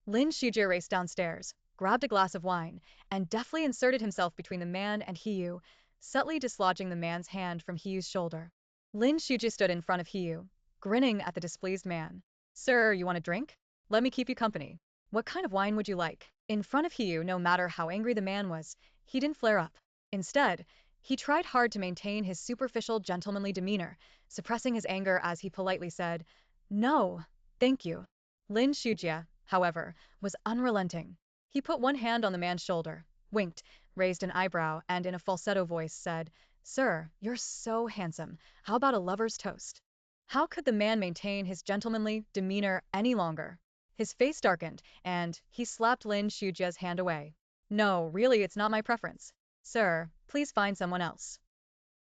Lin Shujie raced downstairs, grabbed a glass of wine, and deftly inserted himself between the man and Hiyu, subtly dislodging the man's hand from Hiyu's shoulder. Lin Shujie stood in front of Hiyu, grinning at the displeased man. Sir, you want a drink? Let me keep you company. What kind of wine would you like? In front of Hiyu, no matter how angry the man was, he didn't flare up. Instead, he tried hard to maintain his superficial gentlemanly demeanor, suppressing his anger as he politely said, No, thank you. Lin Shujie, however, was unrelenting. He put one hand on the man's shoulder, winked, raised an eyebrow, and in a falsetto voice said, Sir, you're so handsome. How about a lover's toast? How could the man maintain his gentlemanly demeanor any longer? His face darkened, and he slapped Lin Shujie's hand away. No, really, it's not my preference. Sir, please find someone else.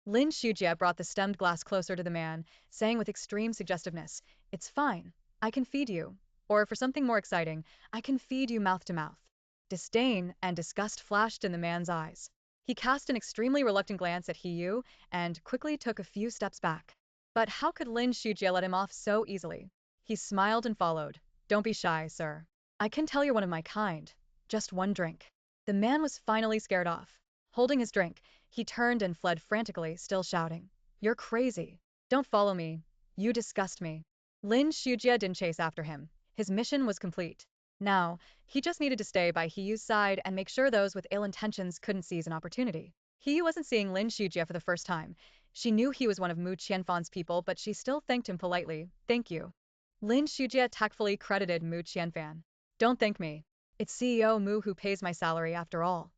Lin Shujie brought the stemmed glass closer to the man, saying with extreme suggestiveness, It's fine. I can feed you. Or for something more exciting, I can feed you mouth to mouth. Disdain and disgust flashed in the man's eyes. He cast an extremely reluctant glance at Hiyu and quickly took a few steps back. But how could Lin Shujie let him off so easily? He smiled and followed. Don't be shy, sir. I can tell you're one of my kind. Just one drink. The man was finally scared off. Holding his drink, he turned and fled frantically, still shouting, You're crazy. Don't follow me. You disgust me. Lin Shujie didn't chase after him. His mission was complete. Now, he just needed to stay by Hiyu's side and make sure those with ill intentions couldn't seize an opportunity. Hiyu wasn't seeing Lin Shujie for the first time. She knew he was one of Mu Qianfan's people, but she still thanked him politely. Thank you. Lin Shujie tactfully credited Mu Qianfan. Don't thank me. It's CEO Mu who pays my salary after all.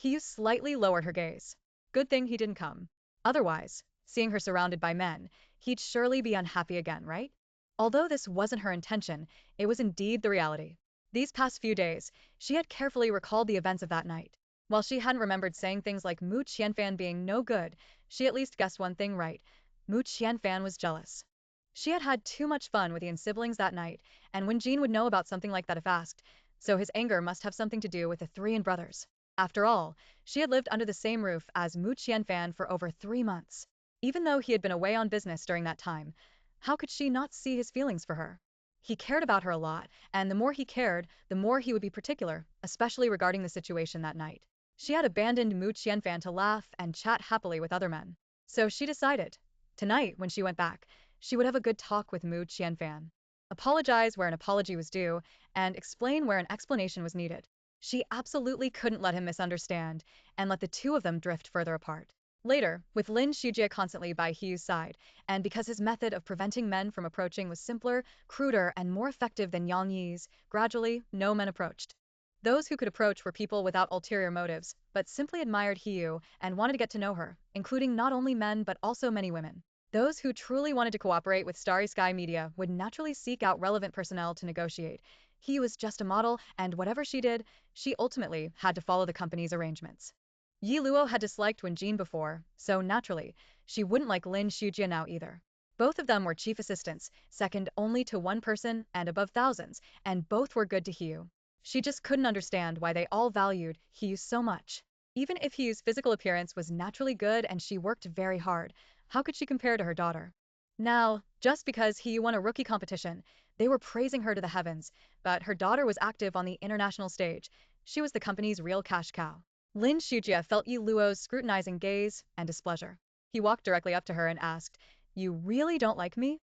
Hiyu slightly lowered her gaze. Good thing he didn't come. Otherwise, seeing her surrounded by men, he'd surely be unhappy again, right? Although this wasn't her intention, it was indeed the reality. These past few days, she had carefully recalled the events of that night. While she hadn't remembered saying things like Mu Qianfan being no good, she at least guessed one thing right. Mu Qianfan was jealous. She had had too much fun with the siblings that night, and Wen Jin would know about something like that if asked, so his anger must have something to do with the three brothers. After all, she had lived under the same roof as Mu Qianfan for over 3 months. Even though he had been away on business during that time, how could she not see his feelings for her? He cared about her a lot, and the more he cared, the more he would be particular, especially regarding the situation that night. She had abandoned Mu Qianfan to laugh and chat happily with other men. So she decided, tonight when she went back, she would have a good talk with Mu Qianfan. Apologize where an apology was due, and explain where an explanation was needed. She absolutely couldn't let him misunderstand, and let the two of them drift further apart. Later, with Lin Shujie constantly by Hiyu's side, and because his method of preventing men from approaching was simpler, cruder, and more effective than Yang Yi's, gradually, no men approached. Those who could approach were people without ulterior motives, but simply admired Hiyu and wanted to get to know her, including not only men but also many women. Those who truly wanted to cooperate with Starry Sky Media would naturally seek out relevant personnel to negotiate. He was just a model, and whatever she did, she ultimately had to follow the company's arrangements. Yi Luo had disliked Wen Jin before, so naturally, she wouldn't like Lin Shujie now either. Both of them were chief assistants, second only to one person and above thousands, and both were good to Hiyu. She just couldn't understand why they all valued Hiyu so much. Even if Hiyu's physical appearance was naturally good and she worked very hard, how could she compare to her daughter? Now, just because Hiyu won a rookie competition, they were praising her to the heavens, but her daughter was active on the international stage. She was the company's real cash cow. Lin Shujie felt Yi Luo's scrutinizing gaze and displeasure. He walked directly up to her and asked, You really don't like me?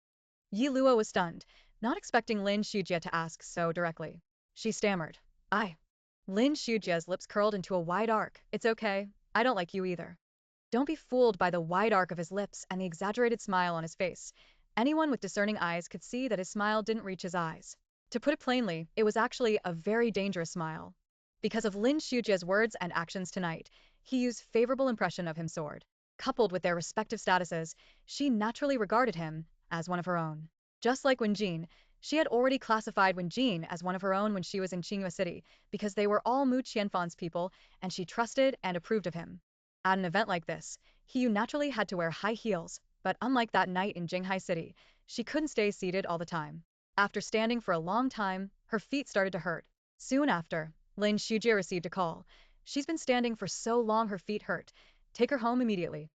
Yi Luo was stunned, not expecting Lin Shujie to ask so directly. She stammered, I. Lin Shujie's lips curled into a wide arc. It's okay, I don't like you either. Don't be fooled by the wide arc of his lips and the exaggerated smile on his face. Anyone with discerning eyes could see that his smile didn't reach his eyes. To put it plainly, it was actually a very dangerous smile. Because of Lin Shujie's words and actions tonight, Hiyu's favorable impression of him soared. Coupled with their respective statuses, she naturally regarded him as one of her own. Just like Wen Jin, she had already classified Wen Jin as one of her own when she was in Qinghua City, because they were all Mu Qianfan's people, and she trusted and approved of him. At an event like this, Hiyu naturally had to wear high heels, but unlike that night in Jinghai City, she couldn't stay seated all the time. After standing for a long time, her feet started to hurt. Soon after, Lin Shujie received a call. She's been standing for so long her feet hurt. Take her home immediately.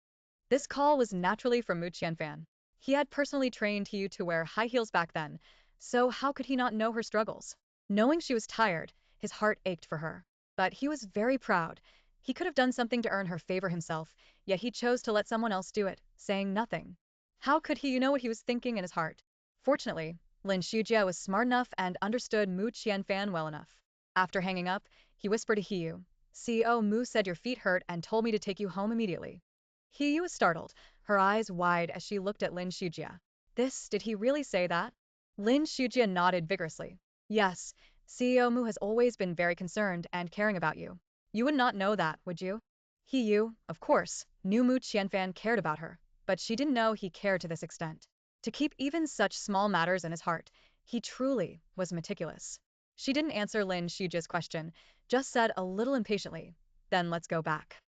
This call was naturally from Mu Qianfan. He had personally trained Hiyu to wear high heels back then, so how could he not know her struggles? Knowing she was tired, his heart ached for her. But he was very proud. He could have done something to earn her favor himself, yet he chose to let someone else do it, saying nothing. How could he know what he was thinking in his heart? Fortunately, Lin Shujie was smart enough and understood Mu Qianfan well enough. After hanging up, he whispered to Hiyu, CEO Mu said your feet hurt and told me to take you home immediately. Hiyu was startled, her eyes wide as she looked at Lin Shujie. Did he really say that? Lin Shujie nodded vigorously. Yes, CEO Mu has always been very concerned and caring about you. You would not know that, would you? Hiyu, of course, knew Mu Qianfan cared about her, but she didn't know he cared to this extent. To keep even such small matters in his heart, he truly was meticulous. She didn't answer Lin Shujie's question, just said a little impatiently, then let's go back.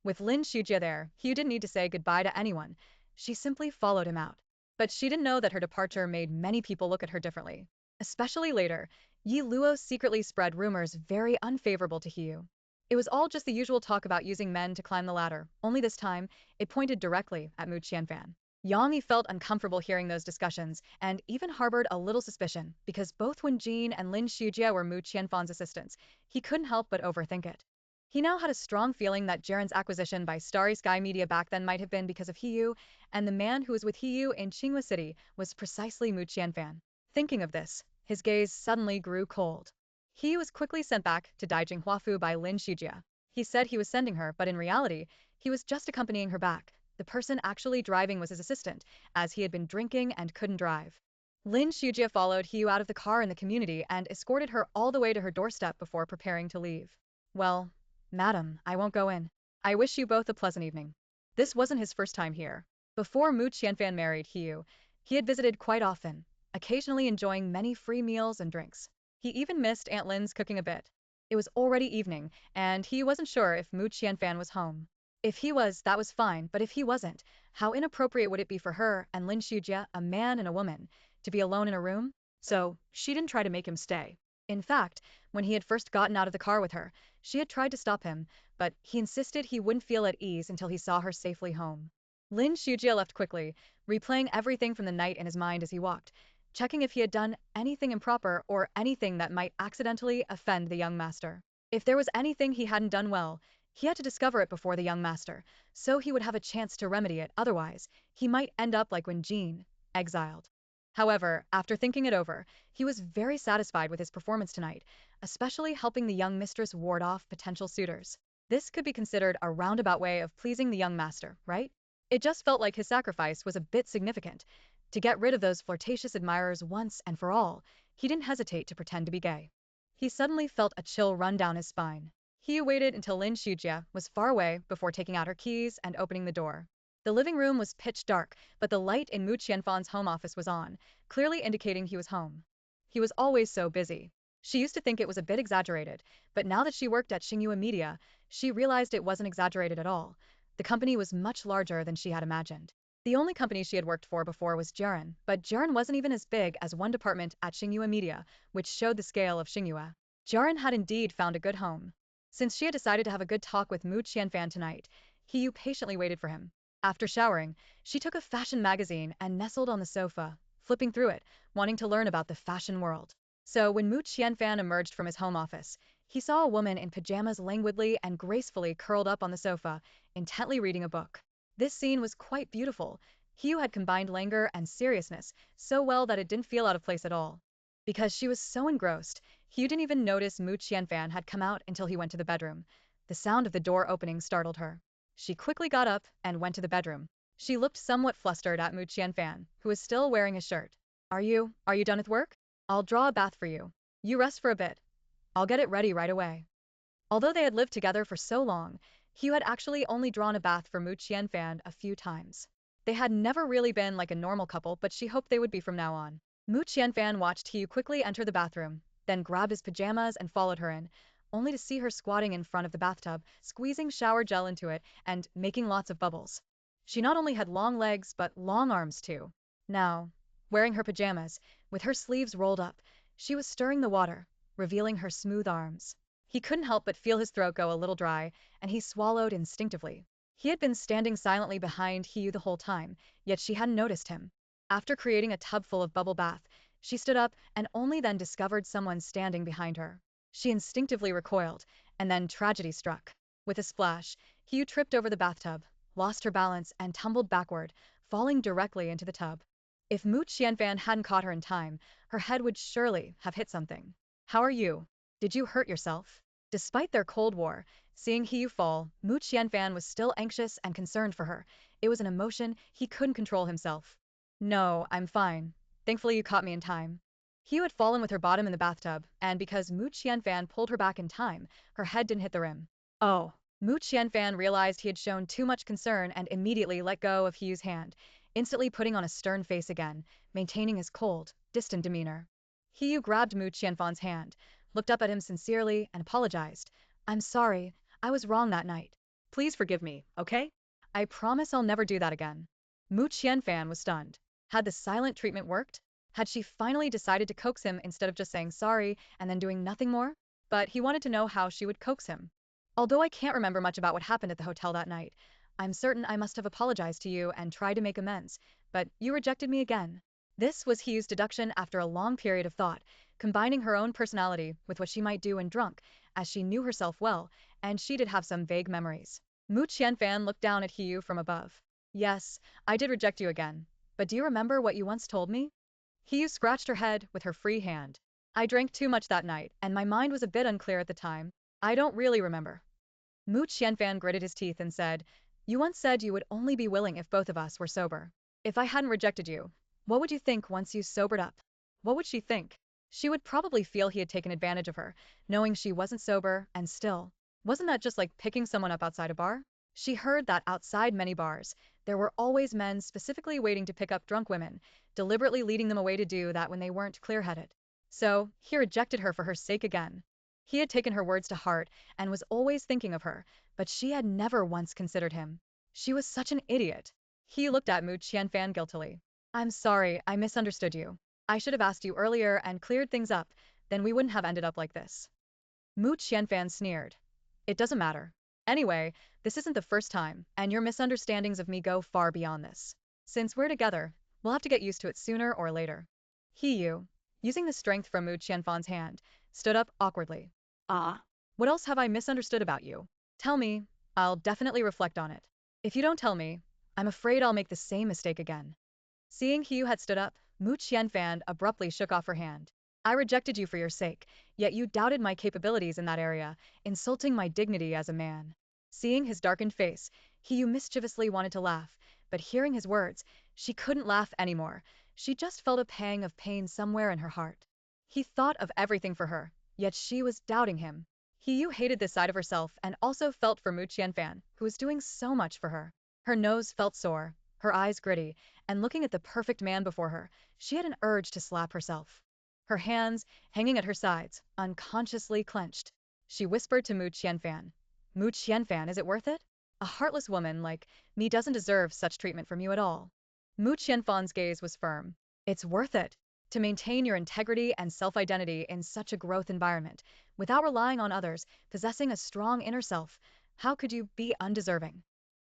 With Lin Shujie there, Hugh didn't need to say goodbye to anyone. She simply followed him out. But she didn't know that her departure made many people look at her differently. Especially later, Yi Luo secretly spread rumors very unfavorable to Hugh. It was all just the usual talk about using men to climb the ladder, only this time, it pointed directly at Mu Qianfan. Yang Yi felt uncomfortable hearing those discussions, and even harbored a little suspicion, because both Wen Jin and Lin Shujie were Mu Qianfan's assistants. He couldn't help but overthink it. He now had a strong feeling that Jiren's acquisition by Starry Sky Media back then might have been because of Hiyu, and the man who was with Hiyu in Qinghua City was precisely Mu Qianfan. Thinking of this, his gaze suddenly grew cold. He was quickly sent back to Daijing Huafu by Lin Shujie. He said he was sending her, but in reality, he was just accompanying her back. The person actually driving was his assistant, as he had been drinking and couldn't drive. Lin Shujie followed Hiyu out of the car in the community and escorted her all the way to her doorstep before preparing to leave. Well, Madam, I won't go in. I wish you both a pleasant evening. This wasn't his first time here. Before Mu Qianfan married Hiyu, he had visited quite often, occasionally enjoying many free meals and drinks. He even missed Aunt Lin's cooking a bit. It was already evening, and he wasn't sure if Mu Qianfan was home. If he was, that was fine, but if he wasn't, how inappropriate would it be for her and Lin Shujie, a man and a woman, to be alone in a room? So, she didn't try to make him stay. In fact, when he had first gotten out of the car with her, she had tried to stop him, but he insisted he wouldn't feel at ease until he saw her safely home. Lin Shujie left quickly, replaying everything from the night in his mind as he walked, checking if he had done anything improper or anything that might accidentally offend the young master. If there was anything he hadn't done well, he had to discover it before the young master, so he would have a chance to remedy it, otherwise, he might end up like when Jean, exiled. However, after thinking it over, he was very satisfied with his performance tonight, especially helping the young mistress ward off potential suitors. This could be considered a roundabout way of pleasing the young master, right? It just felt like his sacrifice was a bit significant. To get rid of those flirtatious admirers once and for all, he didn't hesitate to pretend to be gay. He suddenly felt a chill run down his spine. He waited until Lin Shujie was far away before taking out her keys and opening the door. The living room was pitch dark, but the light in Mu Qianfan's home office was on, clearly indicating he was home. He was always so busy. She used to think it was a bit exaggerated, but now that she worked at Xinghua Media, she realized it wasn't exaggerated at all. The company was much larger than she had imagined. The only company she had worked for before was Jiren, but Jiren wasn't even as big as one department at Xinghua Media, which showed the scale of Xinghua. Jiren had indeed found a good home. Since she had decided to have a good talk with Mu Qianfan tonight, Hiyu patiently waited for him. After showering, she took a fashion magazine and nestled on the sofa, flipping through it, wanting to learn about the fashion world. So when Mu Qianfan emerged from his home office, he saw a woman in pajamas languidly and gracefully curled up on the sofa, intently reading a book. This scene was quite beautiful. Hiyu had combined languor and seriousness so well that it didn't feel out of place at all. Because she was so engrossed, Hiyu didn't even notice Mu Qianfan had come out until he went to the bedroom. The sound of the door opening startled her. She quickly got up and went to the bedroom. She looked somewhat flustered at Mu Qianfan, who was still wearing his shirt. Are you done with work? I'll draw a bath for you. You rest for a bit. I'll get it ready right away. Although they had lived together for so long, Hugh had actually only drawn a bath for Mu Qianfan a few times. They had never really been like a normal couple, but she hoped they would be from now on. Mu Qianfan watched Hugh quickly enter the bathroom, then grabbed his pajamas and followed her in, only to see her squatting in front of the bathtub, squeezing shower gel into it and making lots of bubbles. She not only had long legs but long arms too. Now, wearing her pajamas, with her sleeves rolled up, she was stirring the water, revealing her smooth arms. He couldn't help but feel his throat go a little dry, and he swallowed instinctively. He had been standing silently behind Hiyu the whole time, yet she hadn't noticed him. After creating a tub full of bubble bath, She stood up and only then discovered someone standing behind her. She instinctively recoiled, and then tragedy struck. With a splash, Hugh tripped over the bathtub, lost her balance, and tumbled backward, falling directly into the tub. If Mu Qianfan hadn't caught her in time, her head would surely have hit something. How are you? Did you hurt yourself? Despite their Cold War, seeing Hugh fall, Mu Qianfan was still anxious and concerned for her. It was an emotion he couldn't control himself. No, I'm fine. Thankfully you caught me in time. Hugh had fallen with her bottom in the bathtub, and because Mu Qianfan pulled her back in time, her head didn't hit the rim. Oh. Mu Qianfan realized he had shown too much concern and immediately let go of Hugh's hand, instantly putting on a stern face again, maintaining his cold, distant demeanor. Hugh grabbed Mu Qianfan's hand, looked up at him sincerely, and apologized. I'm sorry, I was wrong that night. Please forgive me, okay? I promise I'll never do that again. Mu Qianfan was stunned. Had the silent treatment worked? Had she finally decided to coax him instead of just saying sorry and then doing nothing more? But he wanted to know how she would coax him. Although I can't remember much about what happened at the hotel that night, I'm certain I must have apologized to you and tried to make amends, but you rejected me again. This was Hugh's deduction after a long period of thought, combining her own personality with what she might do when drunk, as she knew herself well, and she did have some vague memories. Mu Qianfan looked down at Hugh from above. Yes, I did reject you again. But do you remember what you once told me? Hugh scratched her head with her free hand. I drank too much that night, and my mind was a bit unclear at the time. I don't really remember. Mu Qianfan gritted his teeth and said, You once said you would only be willing if both of us were sober. If I hadn't rejected you, what would you think once you sobered up? What would she think? She would probably feel he had taken advantage of her, knowing she wasn't sober, and still. Wasn't that just like picking someone up outside a bar? She heard that outside many bars, there were always men specifically waiting to pick up drunk women, deliberately leading them away to do that when they weren't clear-headed. So, he rejected her for her sake again. He had taken her words to heart and was always thinking of her, but she had never once considered him. She was such an idiot. He looked at Mu Qianfan guiltily. I'm sorry, I misunderstood you. I should have asked you earlier and cleared things up, then we wouldn't have ended up like this. Mu Qianfan sneered. It doesn't matter. Anyway, this isn't the first time, and your misunderstandings of me go far beyond this. Since we're together, we'll have to get used to it sooner or later. Yu, using the strength from Mu Qianfan's hand, stood up awkwardly. Ah. What else have I misunderstood about you? Tell me, I'll definitely reflect on it. If you don't tell me, I'm afraid I'll make the same mistake again. Seeing Hugh had stood up, Mu Qianfan abruptly shook off her hand. I rejected you for your sake, yet you doubted my capabilities in that area, insulting my dignity as a man. Seeing his darkened face, Hugh mischievously wanted to laugh, but hearing his words, she couldn't laugh anymore. She just felt a pang of pain somewhere in her heart. He thought of everything for her, yet she was doubting him. Hugh hated this side of herself and also felt for Mu Qianfan, who was doing so much for her. Her nose felt sore, her eyes gritty, and looking at the perfect man before her, she had an urge to slap herself. Her hands, hanging at her sides, unconsciously clenched. She whispered to Mu Qianfan. Mu Qianfan, is it worth it? A heartless woman like me doesn't deserve such treatment from you at all. Mu Qianfan's gaze was firm. It's worth it. To maintain your integrity and self-identity in such a growth environment, without relying on others, possessing a strong inner self, how could you be undeserving?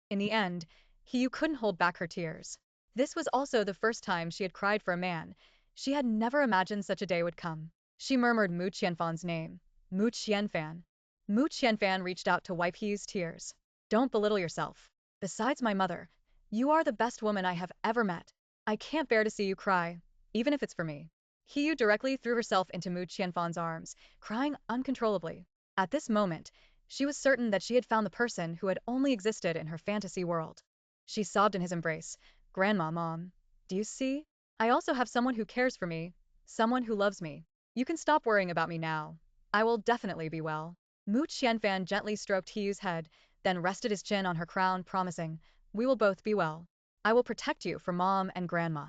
In the end, Hugh couldn't hold back her tears. This was also the first time she had cried for a man. She had never imagined such a day would come. She murmured Mu Qianfan's name. Mu Qianfan. Mu Qianfan reached out to wipe Hugh's tears. Don't belittle yourself. Besides my mother, you are the best woman I have ever met. I can't bear to see you cry, even if it's for me. Hugh directly threw herself into Mu Qianfan's arms, crying uncontrollably. At this moment, she was certain that she had found the person who had only existed in her fantasy world. She sobbed in his embrace. Grandma, Mom, do you see? I also have someone who cares for me, someone who loves me. You can stop worrying about me now. I will definitely be well. Mu Qianfan gently stroked Hugh's head, then rested his chin on her crown, promising, We will both be well. I will protect you from Mom and Grandma.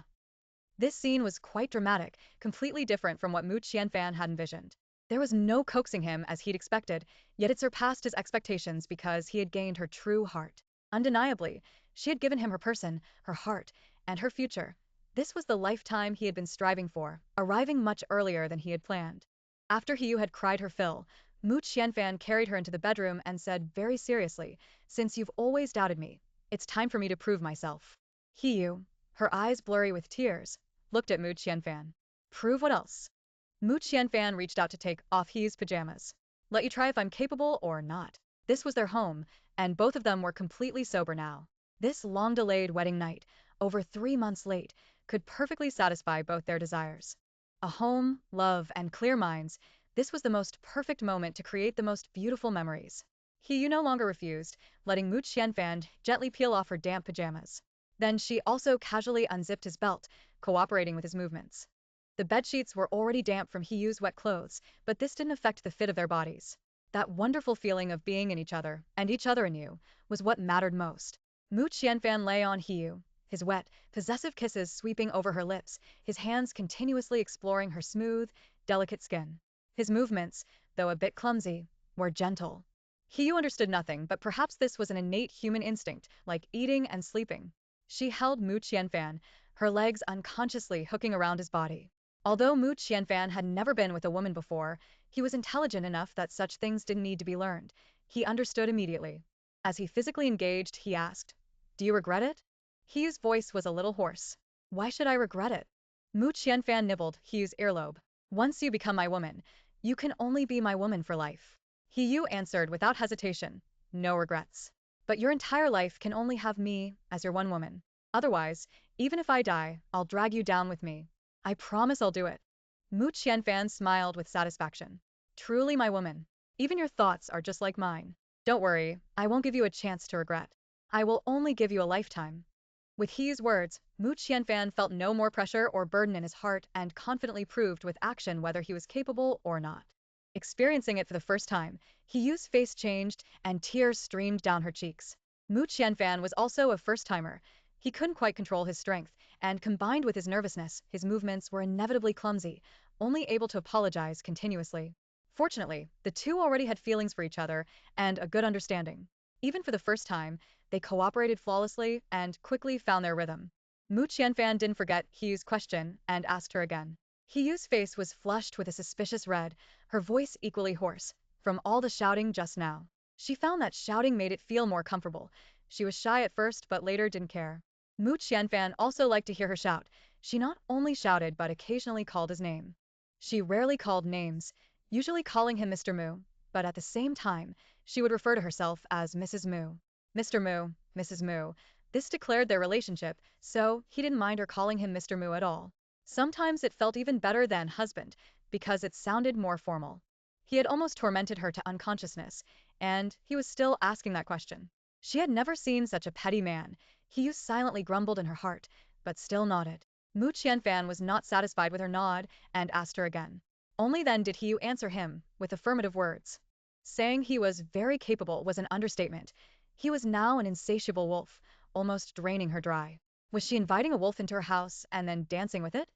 This scene was quite dramatic, completely different from what Mu Qianfan had envisioned. There was no coaxing him as he'd expected, yet it surpassed his expectations because he had gained her true heart. Undeniably, she had given him her person, her heart, and her future. This was the lifetime he had been striving for, arriving much earlier than he had planned. After Hugh had cried her fill, Mu Qianfan carried her into the bedroom and said very seriously, Since you've always doubted me, it's time for me to prove myself. Hugh, her eyes blurry with tears, looked at Mu Qianfan. Prove what else? Mu Qianfan reached out to take off He's pajamas. Let you try if I'm capable or not. This was their home, and both of them were completely sober now. This long-delayed wedding night, over 3 months late, could perfectly satisfy both their desires. A home, love, and clear minds, this was the most perfect moment to create the most beautiful memories. He no longer refused, letting Mu Qianfan gently peel off her damp pajamas. Then she also casually unzipped his belt, cooperating with his movements. The bedsheets were already damp from Hiyu's wet clothes, but this didn't affect the fit of their bodies. That wonderful feeling of being in each other, and each other in you, was what mattered most. Mu Qianfan lay on Hiyu, his wet, possessive kisses sweeping over her lips, his hands continuously exploring her smooth, delicate skin. His movements, though a bit clumsy, were gentle. Hiyu understood nothing, but perhaps this was an innate human instinct, like eating and sleeping. She held Mu Qianfan, her legs unconsciously hooking around his body. Although Mu Qianfan had never been with a woman before, he was intelligent enough that such things didn't need to be learned. He understood immediately. As he physically engaged, he asked, "Do you regret it?" Hiyu's voice was a little hoarse. "Why should I regret it?" Mu Qianfan nibbled Hiyu's earlobe. "Once you become my woman, you can only be my woman for life." Hiyu answered without hesitation, "No regrets. But your entire life can only have me as your one woman. Otherwise, even if I die, I'll drag you down with me. I promise I'll do it." Mu Qianfan smiled with satisfaction. "Truly my woman. Even your thoughts are just like mine. Don't worry, I won't give you a chance to regret. I will only give you a lifetime." With Hiyu's words, Mu Qianfan felt no more pressure or burden in his heart and confidently proved with action whether he was capable or not. Experiencing it for the first time, Hiyu's face changed and tears streamed down her cheeks. Mu Qianfan was also a first-timer. He couldn't quite control his strength, and combined with his nervousness, his movements were inevitably clumsy, only able to apologize continuously. Fortunately, the two already had feelings for each other and a good understanding. Even for the first time, they cooperated flawlessly and quickly found their rhythm. Mu Qianfan didn't forget Hiyu's question and asked her again. Hiyu's face was flushed with a suspicious red, her voice equally hoarse, from all the shouting just now. She found that shouting made it feel more comfortable. She was shy at first but later didn't care. Mu Qianfan also liked to hear her shout. She not only shouted but occasionally called his name. She rarely called names, usually calling him Mr. Mu, but at the same time, she would refer to herself as Mrs. Mu. Mr. Mu, Mrs. Mu. This declared their relationship, so he didn't mind her calling him Mr. Mu at all. Sometimes it felt even better than husband, because it sounded more formal. He had almost tormented her to unconsciousness, and he was still asking that question. She had never seen such a petty man. He silently grumbled in her heart, but still nodded. Mu Qianfan was not satisfied with her nod and asked her again. Only then did He answer him, with affirmative words. Saying he was very capable was an understatement. He was now an insatiable wolf, almost draining her dry. Was she inviting a wolf into her house and then dancing with it?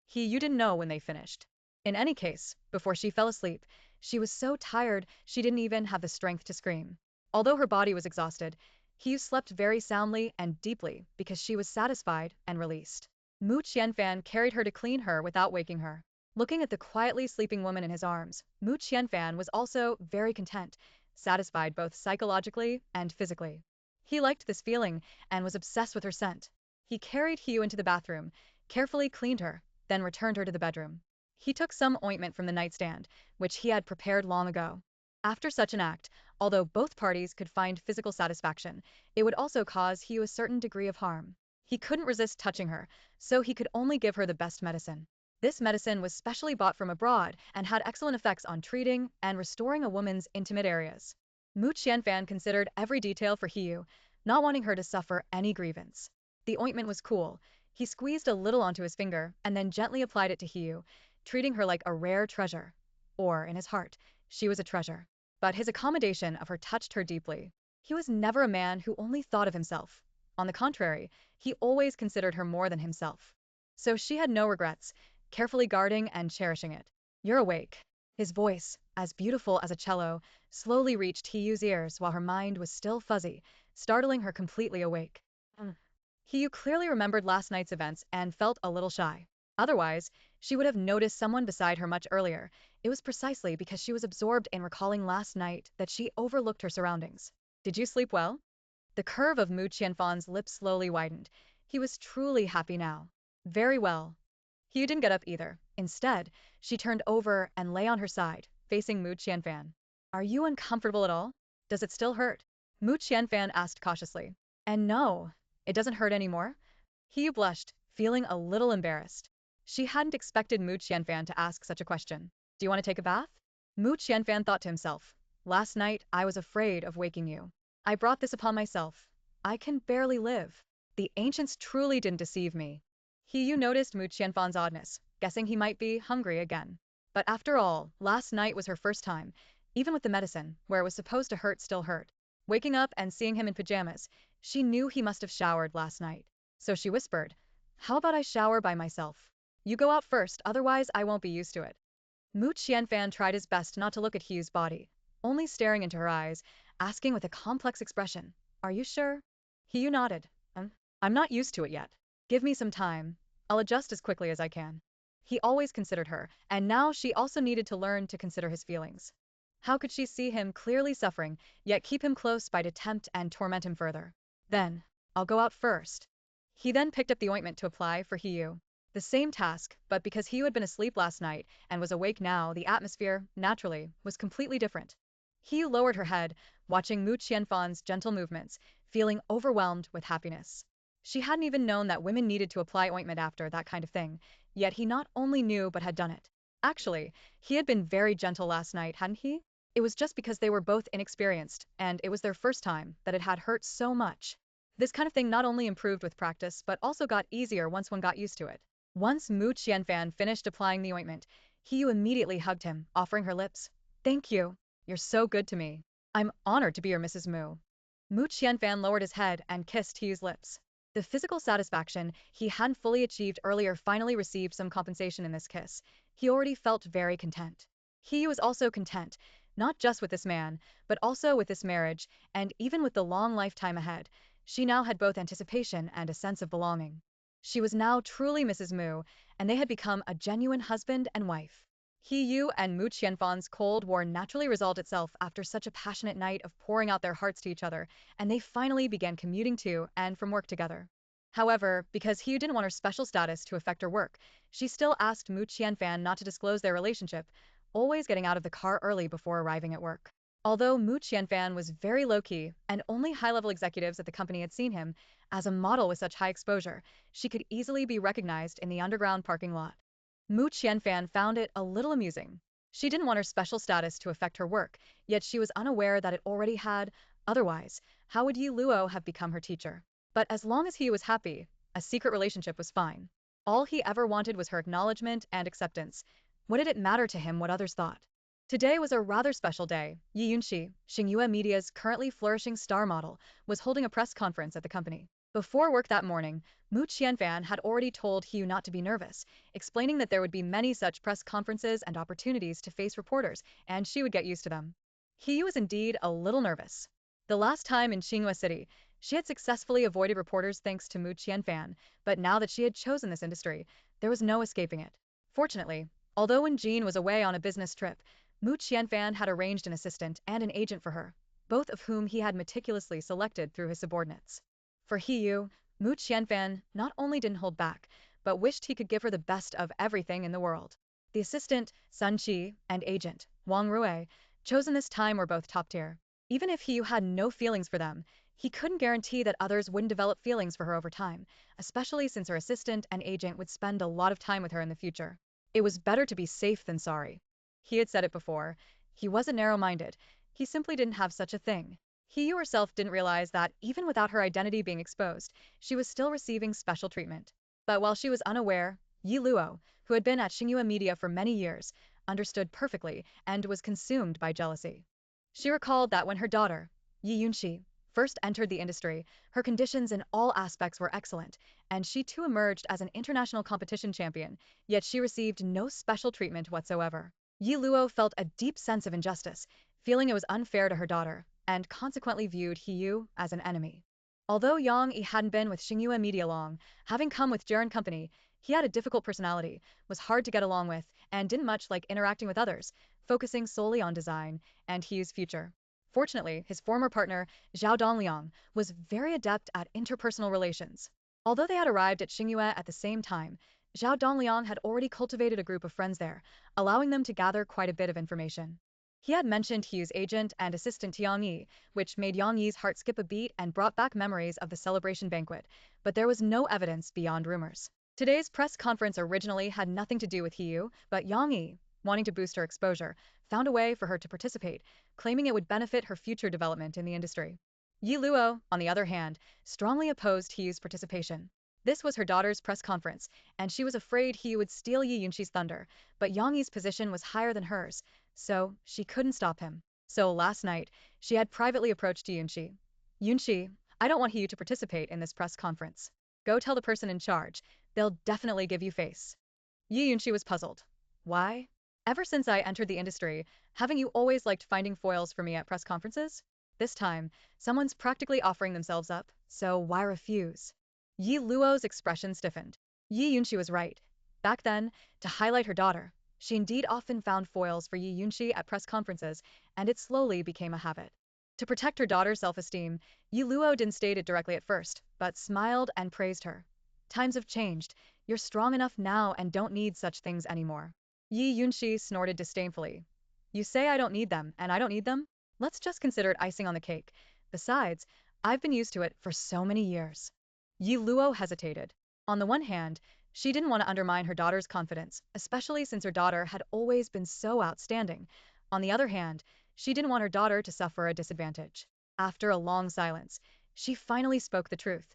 You didn't know when they finished. In any case, before she fell asleep, she was so tired she didn't even have the strength to scream. Although her body was exhausted, He slept very soundly and deeply because she was satisfied and released. Mu Qianfan carried her to clean her without waking her. Looking at the quietly sleeping woman in his arms, Mu Qianfan was also very content, satisfied both psychologically and physically. He liked this feeling and was obsessed with her scent. He carried Hiyu into the bathroom, carefully cleaned her, then returned her to the bedroom. He took some ointment from the nightstand, which he had prepared long ago. After such an act, although both parties could find physical satisfaction, it would also cause Hiyu a certain degree of harm. He couldn't resist touching her, so he could only give her the best medicine. This medicine was specially bought from abroad and had excellent effects on treating and restoring a woman's intimate areas. Mu Qianfan considered every detail for Hiyu, not wanting her to suffer any grievance. The ointment was cool. He squeezed a little onto his finger and then gently applied it to Hiyu, treating her like a rare treasure. Or, in his heart, she was a treasure. But his accommodation of her touched her deeply. He was never a man who only thought of himself. On the contrary, he always considered her more than himself. So she had no regrets, carefully guarding and cherishing it. "You're awake." His voice, as beautiful as a cello, slowly reached Hiyu's ears while her mind was still fuzzy, startling her completely awake. Hiyu clearly remembered last night's events and felt a little shy. Otherwise, she would have noticed someone beside her much earlier. It was precisely because she was absorbed in recalling last night that she overlooked her surroundings. "Did you sleep well?" The curve of Mu Qianfan's lips slowly widened. He was truly happy now. "Very well." Hugh didn't get up either. Instead, she turned over and lay on her side, facing Mu Qianfan. Are you uncomfortable at all? Does it still hurt? Mu Qianfan asked cautiously. And no, it doesn't hurt anymore. Hugh blushed, feeling a little embarrassed. She hadn't expected Mu Qianfan to ask such a question. Do you want to take a bath? Mu Qianfan thought to himself. Last night, I was afraid of waking you. I brought this upon myself. I can barely live. The ancients truly didn't deceive me. Yu noticed Mu Qianfan's oddness, guessing he might be hungry again. But after all, last night was her first time, even with the medicine, where it was supposed to hurt still hurt. Waking up and seeing him in pajamas, she knew he must have showered last night. So she whispered, how about I shower by myself? You go out first, otherwise I won't be used to it. Mu Qianfan tried his best not to look at Hugh's body, only staring into her eyes, asking with a complex expression, are you sure? Hugh nodded. I'm not used to it yet. Give me some time. I'll adjust as quickly as I can. He always considered her, and now she also needed to learn to consider his feelings. How could she see him clearly suffering, yet keep him close by to tempt and torment him further? Then, I'll go out first. He then picked up the ointment to apply for Hugh. The same task, but because Hugh had been asleep last night and was awake now, the atmosphere, naturally, was completely different. Hugh lowered her head, watching Mu Qianfan's gentle movements, feeling overwhelmed with happiness. She hadn't even known that women needed to apply ointment after that kind of thing, yet he not only knew but had done it. Actually, he had been very gentle last night, hadn't he? It was just because they were both inexperienced, and it was their first time, that it had hurt so much. This kind of thing not only improved with practice but also got easier once one got used to it. Once Mu Qianfan finished applying the ointment, Hiyu immediately hugged him, offering her lips. Thank you. You're so good to me. I'm honored to be your Mrs. Mu. Mu Qianfan lowered his head and kissed Hiyu's lips. The physical satisfaction he hadn't fully achieved earlier finally received some compensation in this kiss. He already felt very content. Hiyu was also content, not just with this man, but also with this marriage, and even with the long lifetime ahead. She now had both anticipation and a sense of belonging. She was now truly Mrs. Mu, and they had become a genuine husband and wife. Hiyu and Mu Qianfan's Cold War naturally resolved itself after such a passionate night of pouring out their hearts to each other, and they finally began commuting to and from work together. However, because Hiyu didn't want her special status to affect her work, she still asked Mu Qianfan not to disclose their relationship, always getting out of the car early before arriving at work. Although Mu Qianfan was very low-key, and only high-level executives at the company had seen him, as a model with such high exposure, she could easily be recognized in the underground parking lot. Mu Qianfan found it a little amusing. She didn't want her special status to affect her work, yet she was unaware that it already had. Otherwise, how would Yi Luo have become her teacher? But as long as he was happy, a secret relationship was fine. All he ever wanted was her acknowledgement and acceptance. What did it matter to him what others thought? Today was a rather special day. Yi Yunxi, Xinghua Media's currently flourishing star model, was holding a press conference at the company. Before work that morning, Mu Qianfan had already told Hugh not to be nervous, explaining that there would be many such press conferences and opportunities to face reporters, and she would get used to them. Hugh was indeed a little nervous. The last time in Xinghua City, she had successfully avoided reporters thanks to Mu Qianfan, but now that she had chosen this industry, there was no escaping it. Fortunately, although when Jean was away on a business trip, Mu Qianfan had arranged an assistant and an agent for her, both of whom he had meticulously selected through his subordinates. For Hiyu, Mu Qianfan not only didn't hold back, but wished he could give her the best of everything in the world. The assistant, Sun Qi, and agent, Wang Rui, chosen this time were both top tier. Even if Hiyu had no feelings for them, he couldn't guarantee that others wouldn't develop feelings for her over time, especially since her assistant and agent would spend a lot of time with her in the future. It was better to be safe than sorry. He had said it before. He wasn't narrow-minded. He simply didn't have such a thing. Hiyu herself didn't realize that, even without her identity being exposed, she was still receiving special treatment. But while she was unaware, Yi Luo, who had been at Xinghua Media for many years, understood perfectly and was consumed by jealousy. She recalled that when her daughter, Yi Yunxi, first entered the industry, her conditions in all aspects were excellent, and she too emerged as an international competition champion, yet she received no special treatment whatsoever. Yi Luo felt a deep sense of injustice, feeling it was unfair to her daughter, and consequently viewed Hiyu as an enemy. Although Yang Yi hadn't been with Xinghua Media long, having come with Jiren Company, he had a difficult personality, was hard to get along with, and didn't much like interacting with others, focusing solely on design and Hiyu's future. Fortunately, his former partner, Zhao Dongliang, was very adept at interpersonal relations. Although they had arrived at Xinghua at the same time, Zhao Dongliang had already cultivated a group of friends there, allowing them to gather quite a bit of information. He had mentioned Hu's agent and assistant Yang Yi, which made Yang Yi's heart skip a beat and brought back memories of the celebration banquet, but there was no evidence beyond rumors. Today's press conference originally had nothing to do with Yu, but Yang Yi, wanting to boost her exposure, found a way for her to participate, claiming it would benefit her future development in the industry. Yi Luo, on the other hand, strongly opposed Hyu's participation. This was her daughter's press conference, and she was afraid Hyu would steal Yi Yunshi's thunder, but Yang Yi's position was higher than hers, so she couldn't stop him. So last night, she had privately approached Yunshi. Yunshi, I don't want Hyu to participate in this press conference. Go tell the person in charge, they'll definitely give you face. Yi Yunshi was puzzled. Why? Ever since I entered the industry, haven't you always liked finding foils for me at press conferences? This time, someone's practically offering themselves up, so why refuse? Yi Luo's expression stiffened. Yi Yunshi was right. Back then, to highlight her daughter, she indeed often found foils for Yi Yunshi at press conferences, and it slowly became a habit. To protect her daughter's self-esteem, Yi Luo didn't state it directly at first, but smiled and praised her. Times have changed. You're strong enough now and don't need such things anymore. Yi Yunshi snorted disdainfully. You say I don't need them, and I don't need them? Let's just consider it icing on the cake. Besides, I've been used to it for so many years. Yi Luo hesitated. On the one hand, she didn't want to undermine her daughter's confidence, especially since her daughter had always been so outstanding. On the other hand, she didn't want her daughter to suffer a disadvantage. After a long silence, she finally spoke the truth.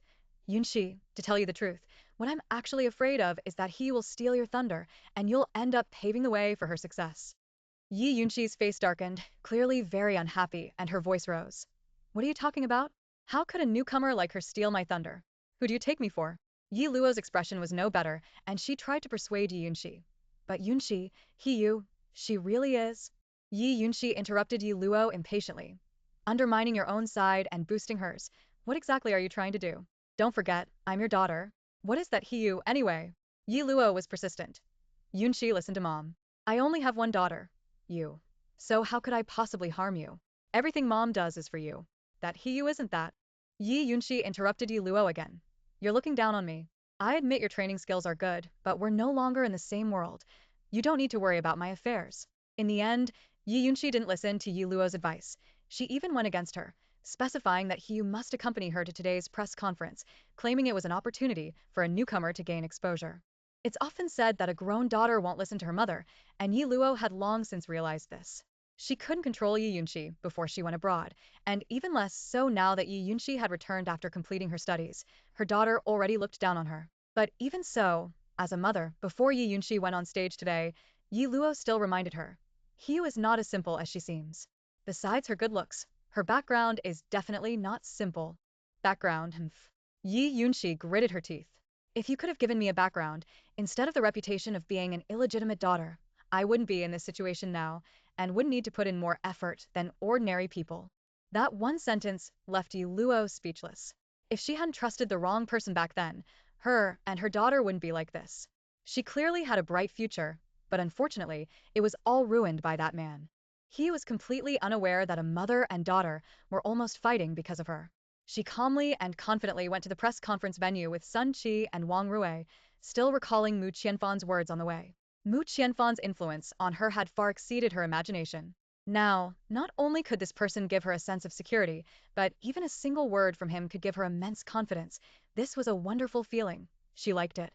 Yunshi, to tell you the truth, what I'm actually afraid of is that he will steal your thunder, and you'll end up paving the way for her success. Yi Yunshi's face darkened, clearly very unhappy, and her voice rose. What are you talking about? How could a newcomer like her steal my thunder? Who do you take me for? Yi Luo's expression was no better, and she tried to persuade Yi Yunshi. But Yunshi, she really is? Yi Yunshi interrupted Yi Luo impatiently. Undermining your own side and boosting hers. What exactly are you trying to do? Don't forget, I'm your daughter. What is that Hiyu, anyway? Yi Luo was persistent. Yunshi listened to mom. I only have one daughter. You. So how could I possibly harm you? Everything mom does is for you. That Hiyu isn't that. Yi Yunshi interrupted Yi Luo again. You're looking down on me. I admit your training skills are good, but we're no longer in the same world. You don't need to worry about my affairs. In the end, Yi Yunshi didn't listen to Yi Luo's advice. She even went against her, specifying that Hiyu must accompany her to today's press conference, claiming it was an opportunity for a newcomer to gain exposure. It's often said that a grown daughter won't listen to her mother, and Yi Luo had long since realized this. She couldn't control Yi Yunshi before she went abroad, and even less so now that Yi Yunshi had returned after completing her studies. Her daughter already looked down on her. But even so, as a mother, before Yi Yunshi went on stage today, Yi Luo still reminded her. Hiyu is not as simple as she seems. Besides her good looks, her background is definitely not simple. Background, humph. Yi Yunshi gritted her teeth. If you could have given me a background, instead of the reputation of being an illegitimate daughter, I wouldn't be in this situation now, and wouldn't need to put in more effort than ordinary people. That one sentence left Yi Luo speechless. If she hadn't trusted the wrong person back then, her and her daughter wouldn't be like this. She clearly had a bright future, but unfortunately, it was all ruined by that man. He was completely unaware that a mother and daughter were almost fighting because of her. She calmly and confidently went to the press conference venue with Sun Qi and Wang Rui, still recalling Mu Qianfan's words on the way. Mu Qianfan's influence on her had far exceeded her imagination. Now, not only could this person give her a sense of security, but even a single word from him could give her immense confidence. This was a wonderful feeling. She liked it.